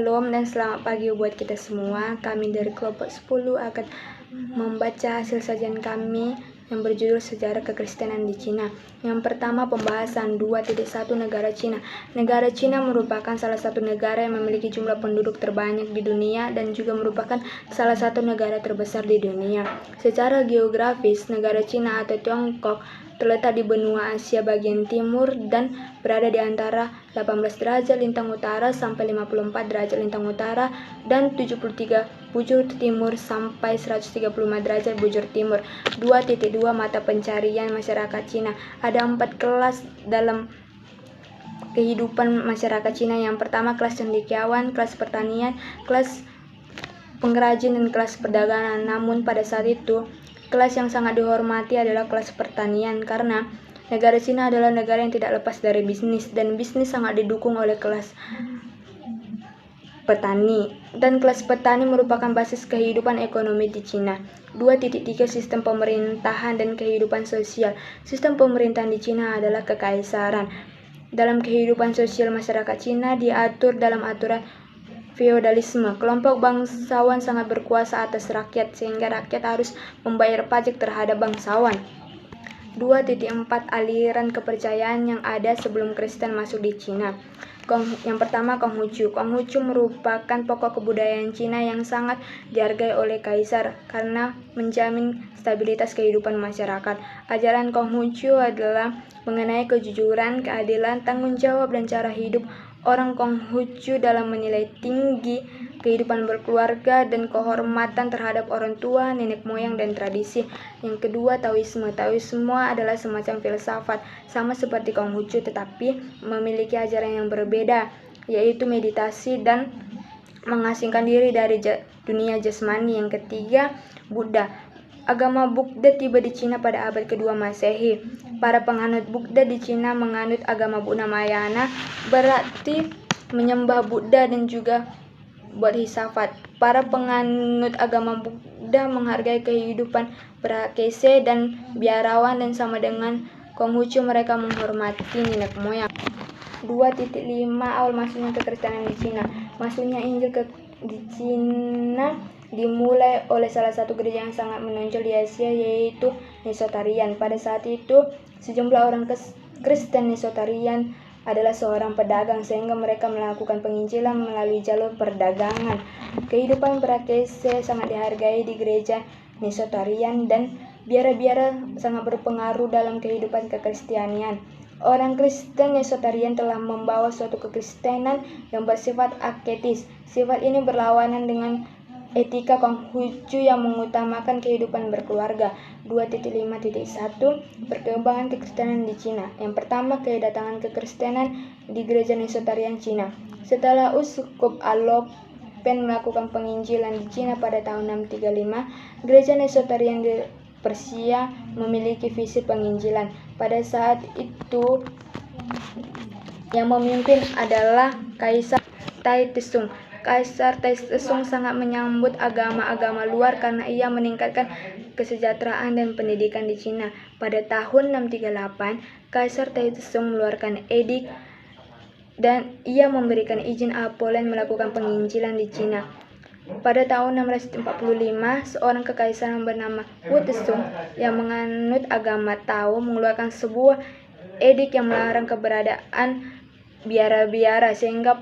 Shalom dan selamat pagi buat kita semua. Kami dari kelompok 10 akan membaca hasil sajian kami yang berjudul Sejarah Kekristenan di Cina. Yang pertama, pembahasan 2.1 Negara Cina. Negara Cina merupakan salah satu negara yang memiliki jumlah penduduk terbanyak di dunia dan juga merupakan salah satu negara terbesar di dunia. Secara geografis, negara Cina atau Tiongkok terletak di benua Asia bagian timur dan berada di antara 18 derajat lintang utara sampai 54 derajat lintang utara dan 73 bujur timur sampai 135 derajat bujur timur. 2.2 Mata pencarian masyarakat Cina. Ada 4 kelas dalam kehidupan masyarakat Cina. Yang pertama, kelas cendekiawan, kelas pertanian, kelas pengrajin, dan kelas perdagangan. Namun pada saat itu, kelas yang sangat dihormati adalah kelas pertanian karena negara Cina adalah negara yang tidak lepas dari bisnis dan bisnis sangat didukung oleh kelas petani, dan kelas petani merupakan basis kehidupan ekonomi di Cina. 2.3 Sistem pemerintahan dan kehidupan sosial. Sistem pemerintahan di Cina adalah kekaisaran. Dalam kehidupan sosial masyarakat Cina diatur dalam aturan feodalisme. Kelompok bangsawan sangat berkuasa atas rakyat sehingga rakyat harus membayar pajak terhadap bangsawan. 2.4 Aliran kepercayaan yang ada sebelum Kristen masuk di Cina. Yang pertama, Konghucu. Konghucu merupakan pokok kebudayaan Cina yang sangat dihargai oleh kaisar karena menjamin stabilitas kehidupan masyarakat. Ajaran Konghucu adalah mengenai kejujuran, keadilan, tanggung jawab, dan cara hidup. Orang Konghucu dalam menilai tinggi kehidupan berkeluarga dan kehormatan terhadap orang tua, nenek moyang, dan tradisi. Yang kedua, Taoisme. Taoisme adalah semacam filsafat, sama seperti Konghucu tetapi memiliki ajaran yang berbeda, yaitu meditasi dan mengasingkan diri dari dunia jasmani. Yang ketiga, Buddha. Agama Buddha tiba di Cina pada abad kedua Masehi. Para penganut Buddha di Cina menganut agama Buddha Mahayana, berarti menyembah Buddha dan juga Bodhisattva. Para penganut agama Buddha menghargai kehidupan berakese dan biarawan, dan sama dengan Konghucu mereka menghormati nenek moyang. 2.5 Awal masuknya kekristenan di Cina. Masuknya Injil di Cina dimulai oleh salah satu gereja yang sangat menonjol di Asia, yaitu Nestorian. Pada saat itu, sejumlah orang Kristen Nestorian adalah seorang pedagang sehingga mereka melakukan penginjilan melalui jalur perdagangan. Kehidupan berakese sangat dihargai di gereja Nestorian dan biara-biara sangat berpengaruh dalam kehidupan kekristianian. Orang Kristen Nestorian telah membawa suatu kekristenan yang bersifat asketis. Sifat ini berlawanan dengan etika Konghucu yang mengutamakan kehidupan berkeluarga. 2.5.1 Perkembangan kekristenan di Cina. Yang pertama, kedatangan kekristenan di gereja Nestorian Cina. Setelah Uskup Alopen melakukan penginjilan di Cina pada tahun 635, gereja Nestorian di Persia memiliki visi penginjilan. Pada saat itu yang memimpin adalah Kaisar Taizong. Kaisar Taizong sangat menyambut agama-agama luar karena ia meningkatkan kesejahteraan dan pendidikan di Cina. Pada tahun 638, Kaisar Taizong mengeluarkan edik dan ia memberikan izin Apollon melakukan penginjilan di Cina. Pada tahun 645, seorang kekaisaran bernama Wu Zong yang menganut agama Tao mengeluarkan sebuah edik yang melarang keberadaan biara-biara sehingga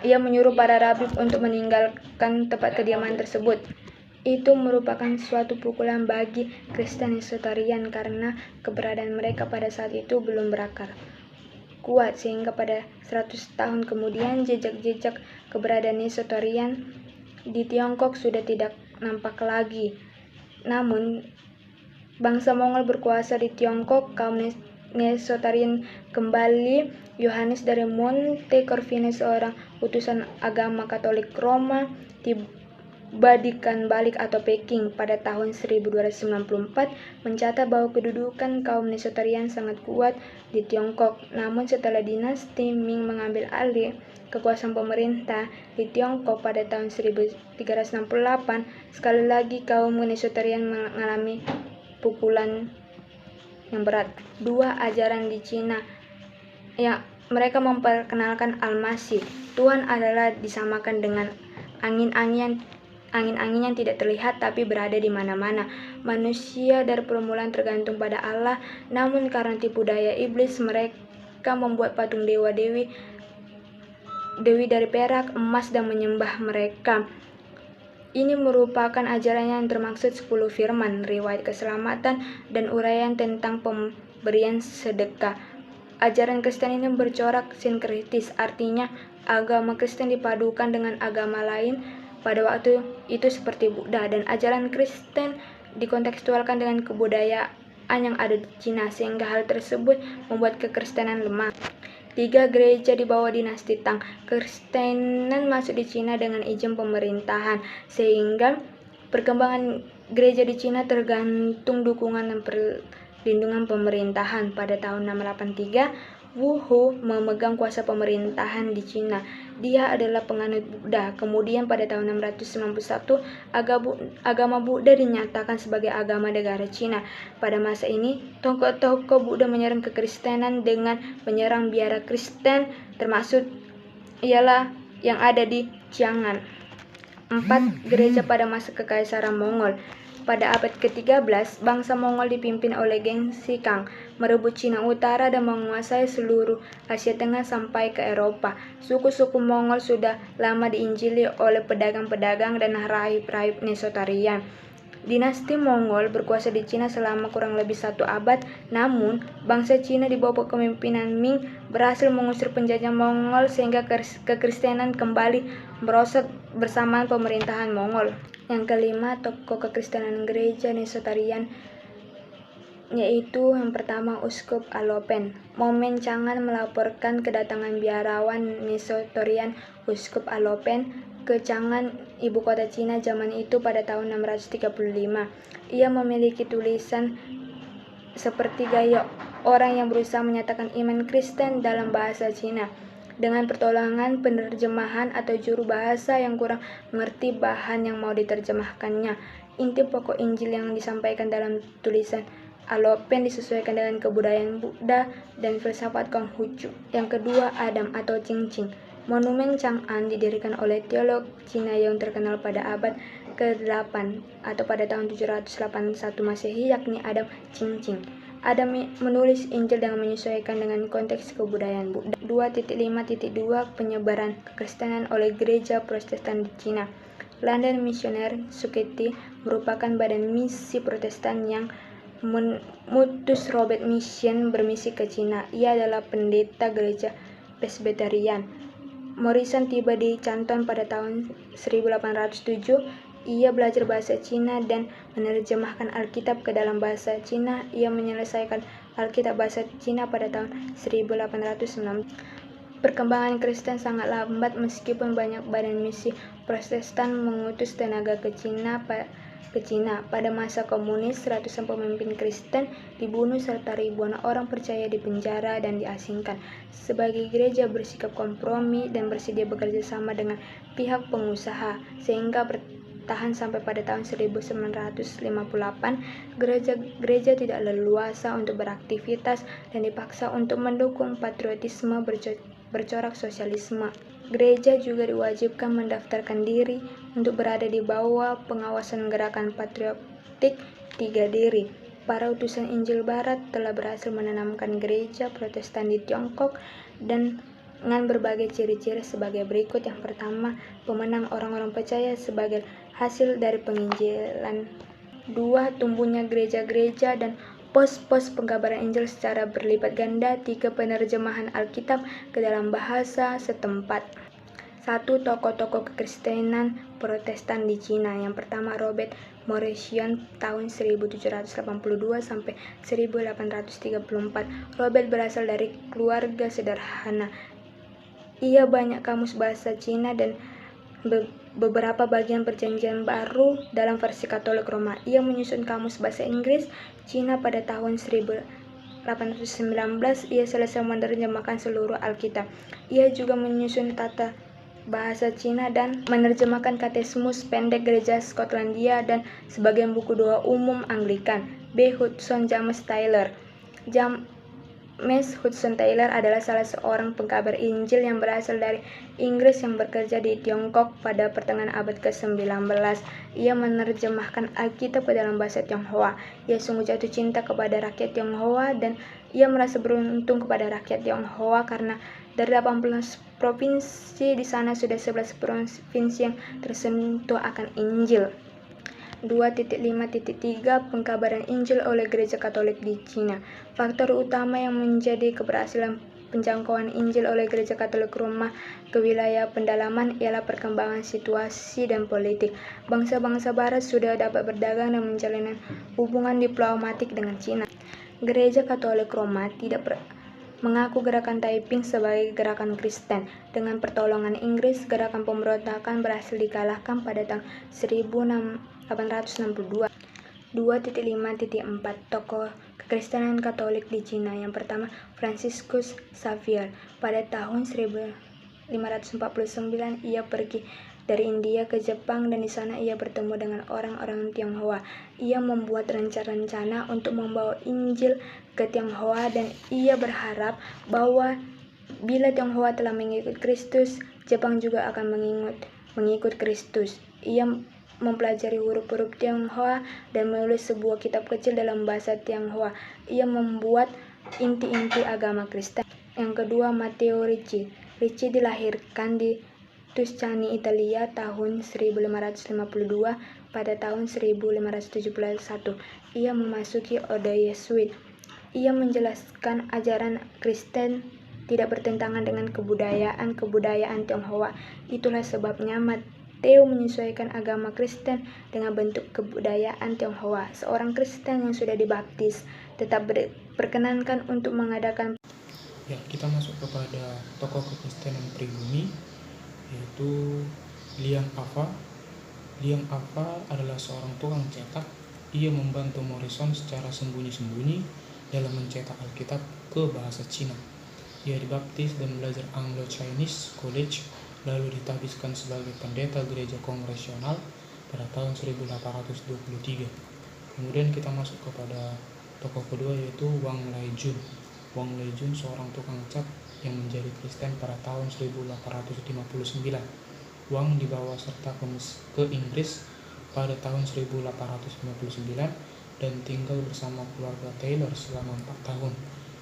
ia menyuruh para rabib untuk meninggalkan tempat kediaman tersebut. Itu merupakan suatu pukulan bagi Kristen Nestorian karena keberadaan mereka pada saat itu belum berakar kuat, sehingga pada 100 tahun kemudian jejak-jejak keberadaan Nestorian di Tiongkok sudah tidak nampak lagi. Namun bangsa Mongol berkuasa di Tiongkok, kaum Nestorian kembali. Yohanes dari Monte Corvino, seorang utusan agama Katolik Roma, tiba di Canbalik atau Peking pada tahun 1294, mencatat bahwa kedudukan kaum Nestorian sangat kuat di Tiongkok. Namun setelah dinasti Ming mengambil alih kekuasaan pemerintah di Tiongkok pada tahun 1368, sekali lagi kaum Nestorian mengalami pukulan yang berat. 2. Ajaran di Cina. Yang Mereka memperkenalkan Al-Masih. Tuhan adalah disamakan dengan angin-angin yang tidak terlihat tapi berada di mana-mana. Manusia dari permulaan tergantung pada Allah, namun karena tipu daya iblis mereka membuat patung dewa-dewi dari perak, emas, dan menyembah mereka. Ini merupakan ajaran yang termaksud 10 firman, riwayat keselamatan, dan uraian tentang pemberian sedekah. Ajaran Kristen ini bercorak sinkretis, artinya agama Kristen dipadukan dengan agama lain pada waktu itu seperti Buddha, dan ajaran Kristen dikontekstualkan dengan kebudayaan yang ada di Cina, sehingga hal tersebut membuat kekristenan lemah. 3. Gereja di bawah dinasti Tang. Kekristenan masuk di Cina dengan izin pemerintahan, sehingga perkembangan gereja di Cina tergantung dukungan dan perlindungan pemerintahan. Pada tahun 683, Wu Hu memegang kuasa pemerintahan di Cina. Dia adalah penganut Buddha. Kemudian pada tahun 691, agama Buddha dinyatakan sebagai agama negara Cina. Pada masa ini, tokoh-tokoh Buddha menyerang kekristenan dengan menyerang biara Kristen, termasuk ialah yang ada di Xiangan. 4. Gereja pada masa Kekaisaran Mongol. Pada abad ke-13, bangsa Mongol dipimpin oleh Genghis Khan merebut Cina Utara dan menguasai seluruh Asia Tengah sampai ke Eropa. Suku-suku Mongol sudah lama diinjili oleh pedagang-pedagang dan rahib-rahib Nestorian. Dinasti Mongol berkuasa di Cina selama kurang lebih 1 abad, namun bangsa Cina di bawah kepemimpinan Ming berhasil mengusir penjajah Mongol sehingga kekristenan kembali merosot bersamaan pemerintahan Mongol. Yang kelima, tokoh kekristenan gereja Nestorian, yaitu yang pertama Uskup Alopen. Momen Chang'an melaporkan kedatangan biarawan Nestorian Uskup Alopen ke Chang'an, ibu kota Cina zaman itu, pada tahun 635. Ia memiliki tulisan seperti gaya orang yang berusaha menyatakan iman Kristen dalam bahasa Cina, dengan pertolongan penerjemahan atau juru bahasa yang kurang mengerti bahan yang mau diterjemahkannya. Inti pokok Injil yang disampaikan dalam tulisan Alopen disesuaikan dengan kebudayaan Buddha dan filsafat Konghucu. Yang kedua, Adam atau Qingqing. Monumen Chang'an didirikan oleh teolog Cina yang terkenal pada abad ke-8 atau pada tahun 781 Masehi, yakni Adam Qingqing. Adam menulis Injil dengan menyesuaikan dengan konteks kebudayaan Buddha. 2.5.2 Penyebaran kekristenan oleh gereja Protestan di Cina. London Missionary Society merupakan badan misi Protestan yang mengutus Robert Mission bermisi ke Cina. Ia adalah pendeta gereja Presbyterian. Morrison tiba di Canton pada tahun 1807. Ia belajar bahasa Cina dan menerjemahkan Alkitab ke dalam bahasa Cina. Ia menyelesaikan Alkitab bahasa Cina pada tahun 1806. Perkembangan Kristen sangat lambat meskipun banyak badan misi Protestan mengutus tenaga ke Cina. Pada masa komunis, ratusan pemimpin Kristen dibunuh serta ribuan orang percaya dipenjara dan diasingkan. Sebagai gereja bersikap kompromi dan bersedia bekerja sama dengan pihak pengusaha, sehingga bertahan sampai pada tahun 1958. Gereja tidak leluasa untuk beraktivitas dan dipaksa untuk mendukung patriotisme bercorak sosialisme. Gereja juga diwajibkan mendaftarkan diri untuk berada di bawah pengawasan gerakan patriotik 3 diri. Para utusan Injil Barat telah berhasil menanamkan gereja Protestan di Tiongkok dengan berbagai ciri-ciri sebagai berikut. Yang pertama, pemenang orang-orang percaya sebagai hasil dari penginjilan. 2. Tumbuhnya gereja-gereja dan pos-pos pengkabaran Injil secara berlipat ganda. 3. Penerjemahan Alkitab ke dalam bahasa setempat. 1. Tokoh-tokoh kekristenan Protestan di Cina. Yang pertama, Robert Morrison tahun 1782 sampai 1834. Robert berasal dari keluarga sederhana. Ia banyak kamus bahasa Cina dan beberapa bagian Perjanjian Baru dalam versi Katolik Roma. Ia menyusun kamus bahasa Inggris Cina pada tahun 1819. Ia selesai menerjemahkan seluruh Alkitab. Ia juga menyusun tata bahasa Cina dan menerjemahkan Katekismus Pendek Gereja Skotlandia dan sebagian buku doa umum Anglikan. B. Hudson James Taylor. James Hudson Taylor adalah salah seorang pengkabar Injil yang berasal dari Inggris yang bekerja di Tiongkok pada pertengahan abad ke-19. Ia menerjemahkan Alkitab ke dalam bahasa Tionghoa. Ia sungguh jatuh cinta kepada rakyat Tionghoa dan ia merasa beruntung kepada rakyat Tionghoa karena dari 18 provinsi di sana sudah 11 provinsi yang tersentuh akan Injil. 2.5.3 Pengkabaran Injil oleh Gereja Katolik di Cina. Faktor utama yang menjadi keberhasilan penjangkauan Injil oleh Gereja Katolik Roma ke wilayah pendalaman ialah perkembangan situasi dan politik. Bangsa-bangsa Barat sudah dapat berdagang dan menjalin hubungan diplomatik dengan Cina. Gereja Katolik Roma tidak mengaku gerakan Taiping sebagai gerakan Kristen. Dengan pertolongan Inggris, gerakan pemberontakan berhasil dikalahkan pada tahun 1862. 2.5.4 Tokoh kekristenan Katolik di Cina. Yang pertama, Franciscus Xavier. Pada tahun 1549 ia pergi dari India ke Jepang dan di sana ia bertemu dengan orang-orang Tionghoa. Ia membuat rencana-rencana untuk membawa Injil ke Tionghoa dan ia berharap bahwa bila Tionghoa telah mengikut Kristus, Jepang juga akan mengikut Kristus. Ia mempelajari huruf-huruf Tionghoa dan menulis sebuah kitab kecil dalam bahasa Tionghoa. Ia membuat inti-inti agama Kristen. Yang kedua, Matteo Ricci. Ricci dilahirkan di Tuscany, Italia tahun 1552. Pada tahun 1571, ia memasuki Orde Yesuit. Ia menjelaskan ajaran Kristen tidak bertentangan dengan kebudayaan Tionghoa. Itulah sebabnya Matteo menyesuaikan agama Kristen dengan bentuk kebudayaan Tionghoa. Seorang Kristen yang sudah dibaptis tetap diperkenankan untuk mengadakan. Ya, kita masuk kepada tokoh kekristenan pribumi, yaitu Liang Ava. Liang Ava adalah seorang tukang cetak. Ia membantu Morrison secara sembunyi-sembunyi dalam mencetak Alkitab ke bahasa Cina. Ia dibaptis dan belajar Anglo-Chinese College, lalu ditabiskan sebagai pendeta gereja kongresional pada tahun 1823. Kemudian kita masuk kepada tokoh kedua, yaitu Wang Laijun. Wang Laijun seorang tukang cat yang menjadi Kristen pada tahun 1859. Wang dibawa serta ke Inggris pada tahun 1859 dan tinggal bersama keluarga Taylor selama 4 tahun.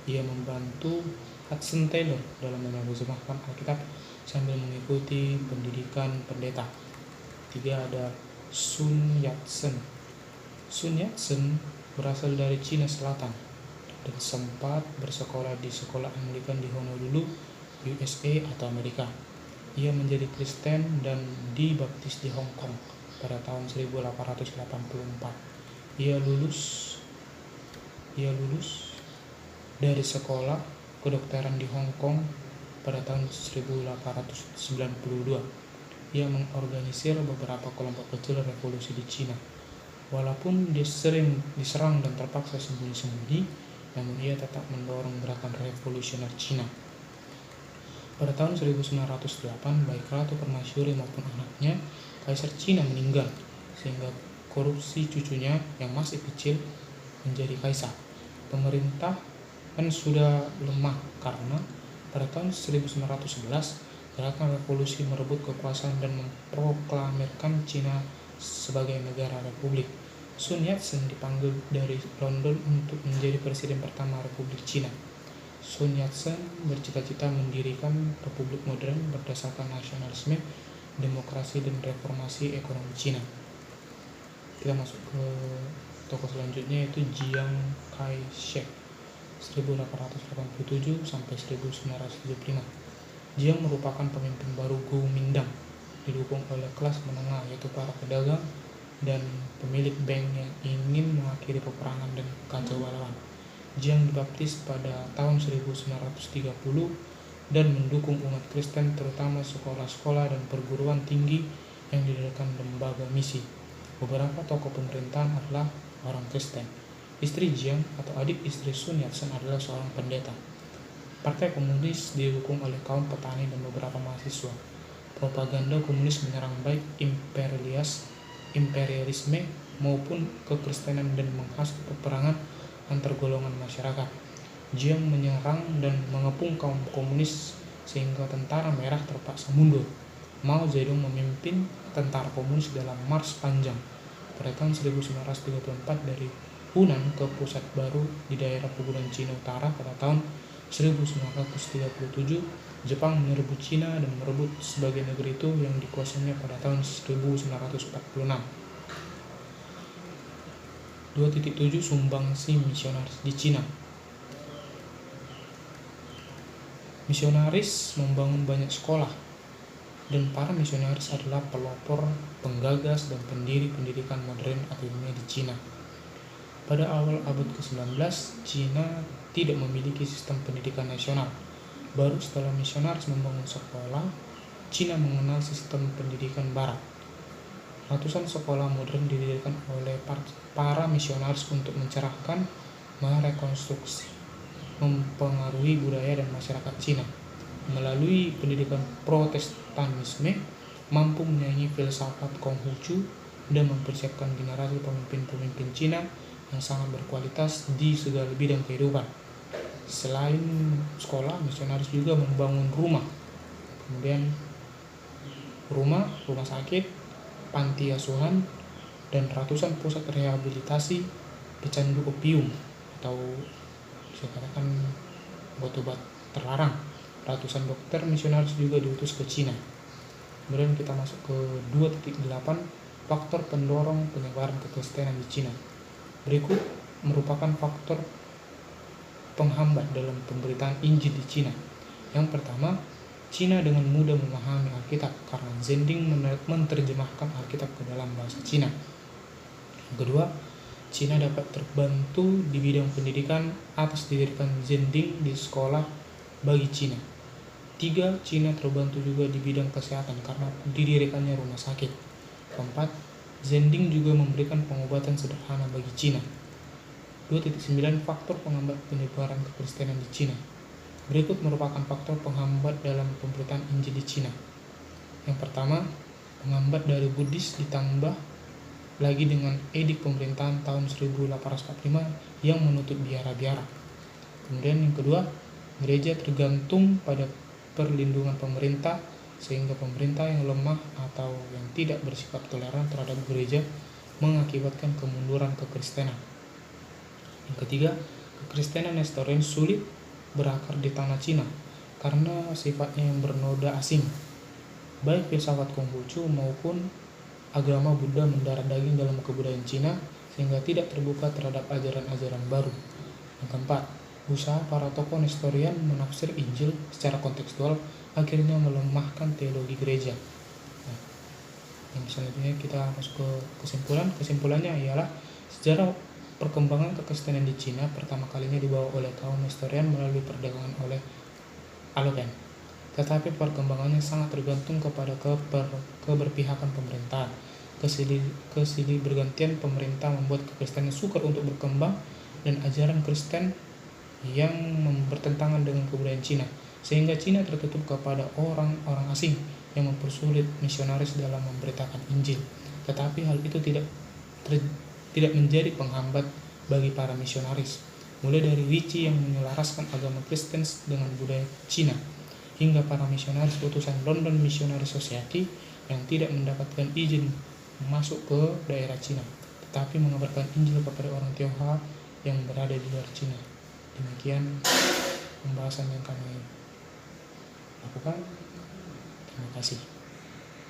Ia membantu Hudson Taylor dalam menerjemahkan Alkitab sambil mengikuti pendidikan pendeta. 3 ada Sun Yat-sen. Sun Yat-sen berasal dari Cina Selatan dan sempat bersekolah di sekolah Anglikan di Honolulu, USA atau Amerika. Ia menjadi Kristen dan dibaptis di Hong Kong pada tahun 1884. Ia lulus dari sekolah kedokteran di Hong Kong pada tahun 1892. Ia mengorganisir beberapa kelompok kecil revolusi di Cina. Walaupun dia sering diserang dan terpaksa sembunyi-sembunyi, namun ia tetap mendorong gerakan revolusioner Cina. Pada tahun 1908, baik Ratu Permaisuri maupun anaknya, Kaisar Cina meninggal, sehingga korupsi cucunya yang masih kecil menjadi kaisar. Pemerintah kan sudah lemah karena pada tahun 1911 gerakan revolusi merebut kekuasaan dan memproklamirkan Cina sebagai negara republik. Sun Yat-sen dipanggil dari London untuk menjadi presiden pertama Republik Cina. Sun Yat-sen bercita-cita mendirikan republik modern berdasarkan nasionalisme, demokrasi, dan reformasi ekonomi Cina. Kita masuk ke tokoh selanjutnya, yaitu Chiang Kai-shek 1887 sampai 1975. Jiang merupakan pemimpin baru Kuomintang, didukung oleh kelas menengah yaitu para pedagang dan pemilik bank yang ingin mengakhiri peperangan dan kekacauan. Jiang dibaptis pada tahun 1930 dan mendukung umat Kristen, terutama sekolah-sekolah dan perguruan tinggi yang didirikan lembaga misi. Beberapa tokoh pemerintahan adalah orang Kristen. Istri Jiang atau adik istri Sun Yat-sen adalah seorang pendeta. Partai Komunis didukung oleh kaum petani dan beberapa mahasiswa. Propaganda komunis menyerang baik imperialisme maupun kekristenan dan menghasut peperangan antar golongan masyarakat. Jiang menyerang dan mengepung kaum komunis sehingga tentara merah terpaksa mundur. Mao Zedong memimpin tentara komunis dalam mars panjang pada tahun 1934 dari Hunan ke pusat baru di daerah pegunungan Cina Utara. Pada tahun 1937, Jepang menyerbu Cina dan merebut sebagian negeri itu yang dikuasainya pada tahun 1946. 2.7 Sumbangsi misionaris di Cina. Misionaris membangun banyak sekolah, dan para misionaris adalah pelopor, penggagas, dan pendiri pendidikan modern atau ilmiah di Cina. Pada awal abad ke-19, Cina tidak memiliki sistem pendidikan nasional. Baru setelah misionaris membangun sekolah, Cina mengenal sistem pendidikan barat. Ratusan sekolah modern didirikan oleh para misionaris untuk mencerahkan, merekonstruksi, mempengaruhi budaya dan masyarakat Cina. Melalui pendidikan Protestanisme, mampu menyaingi filsafat Konghucu dan mempersiapkan generasi pemimpin-pemimpin Cina yang sangat berkualitas di segala bidang kehidupan. Selain sekolah, misionaris juga membangun rumah, kemudian rumah sakit, panti asuhan, dan ratusan pusat rehabilitasi pecandu opium atau bisa katakan obat-obat terlarang. Ratusan dokter misionaris juga diutus ke Cina. Kemudian kita masuk ke 2.8 faktor pendorong penyebaran kekristenan di Cina. Berikut merupakan faktor penghambat dalam pemberitaan Injil di Cina. Yang pertama, Cina dengan mudah memahami Alkitab karena Zhending menerjemahkan Alkitab ke dalam bahasa Cina. Yang kedua, Cina dapat terbantu di bidang pendidikan atas didirikan Zhending di sekolah bagi Cina. 3. Cina terbantu juga di bidang kesehatan karena didirikannya rumah sakit. 4. Zhending juga memberikan pengobatan sederhana bagi Cina. 2.9 Faktor penghambat penyebaran kekristenan di Cina. Berikut merupakan faktor penghambat dalam pemberitaan Injil di Cina. Yang pertama, penghambat dari Buddhis ditambah lagi dengan edik pemerintahan tahun 1845 yang menutup biara-biara. Kemudian yang kedua, gereja tergantung pada perlindungan pemerintah sehingga pemerintah yang lemah atau yang tidak bersikap toleran terhadap gereja mengakibatkan kemunduran kekristenan. Yang ketiga, kekristenan Nestorian sulit berakar di tanah Cina karena sifatnya yang bernoda asing. Baik filsafat Konghucu maupun agama Buddha mendarah daging dalam kebudayaan Cina sehingga tidak terbuka terhadap ajaran-ajaran baru. Yang keempat, usaha para tokoh Nestorian menafsir Injil secara kontekstual akhirnya melemahkan teologi gereja. Nah, yang selanjutnya kita masuk ke kesimpulan. Kesimpulannya ialah sejarah perkembangan kekristenan di Cina pertama kalinya dibawa oleh kaum Nestorian melalui perdagangan oleh Aloken. Tetapi perkembangannya sangat tergantung kepada keberpihakan pemerintahan. Kesilih bergantian pemerintah membuat kekristenan sukar untuk berkembang dan ajaran Kristen yang bertentangan dengan kebudayaan Cina, sehingga Cina tertutup kepada orang-orang asing yang mempersulit misionaris dalam memberitakan Injil. Tetapi hal itu tidak menjadi penghambat bagi para misionaris, mulai dari Ricci yang menyelaraskan agama Kristen dengan budaya Cina, hingga para misionaris utusan London Missionary Society yang tidak mendapatkan izin masuk ke daerah Cina, tetapi mengabarkan Injil kepada orang Tionghoa yang berada di luar Cina. Demikian pembahasan yang kami lakukan. Terima kasih.